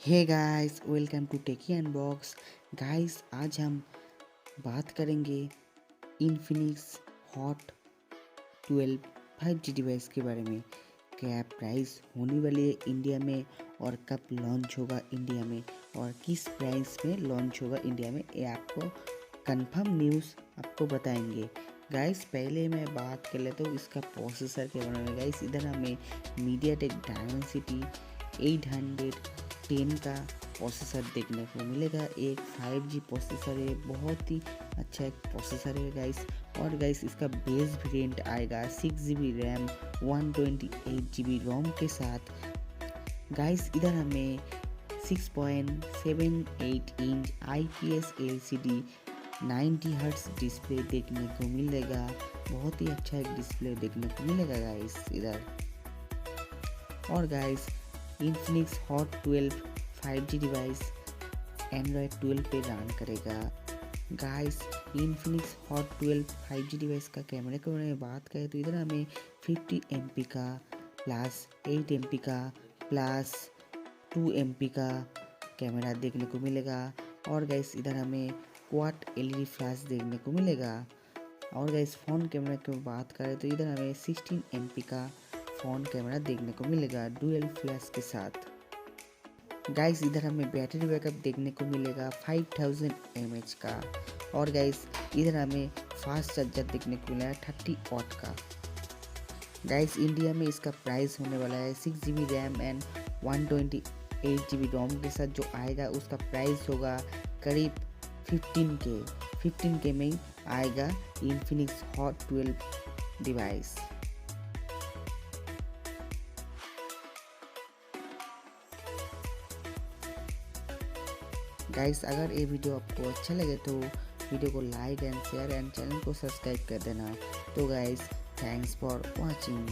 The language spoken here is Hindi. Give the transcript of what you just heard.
Hey guys, welcome to Techy Unbox. Guys, आज हम बात करेंगे इन्फिनिक्स हॉट 12 5G डिवाइस के बारे में। क्या प्राइस होने वाली है इंडिया में और कब लॉन्च होगा इंडिया में और किस प्राइस में लॉन्च होगा इंडिया में, ये आपको कंफर्म न्यूज़ आपको बताएंगे। गाइस, पहले मैं बात कर लेता हूँ इसका प्रोसेसर के बारे में। गाइस, इधर हमें मीडियाटेक डायमेंसिटी 810 का प्रोसेसर देखने को मिलेगा। एक 5G प्रोसेसर है, बहुत ही अच्छा एक प्रोसेसर है गाइस। और गाइस, इसका बेस वेरिएंट आएगा 6GB रैम 128GB रोम के साथ। गाइस, इधर हमें 6.78 inch IPS LCD 90 hertz display देखने को मिलेगा। बहुत ही अच्छा एक डिस्प्ले देखने को मिलेगा गाइस इधर। और guys, Infinix hot 12 5G device Android 12 पे रन करेगा। Guys, Infinix hot 12 5G device का कैमरे के बारे में बात करें तो इधर हमें 50 MP का प्लस 8 MP का प्लस 2 MP का कैमरा देखने को मिलेगा। और गाइस, इधर हमें क्वाड LED फ्लैश देखने को मिलेगा। और गाइस, फ़ोन कैमरा की बात करें तो इधर हमें 16 MP का फ़ोन कैमरा देखने को मिलेगा डुअल फ्लैश के साथ। गाइस, इधर हमें बैटरी बैकअप देखने को मिलेगा 5000 mAh का। और गाइस, इधर हमें फास्ट चार्जर देखने को मिलेगा 30 वाट का। गाइस, इंडिया में इसका प्राइस होने वाला है 6GB रैम एंड 128GB रोम के साथ जो आएगा उसका प्राइस होगा करीब 15K में आएगा इन्फिनिक्स हॉट 12 डिवाइस। गाइस, अगर ये वीडियो आपको अच्छा लगे तो वीडियो को like and share and channel को सब्सक्राइब कर देना। तो गाइस, थैंक्स फॉर वॉचिंग।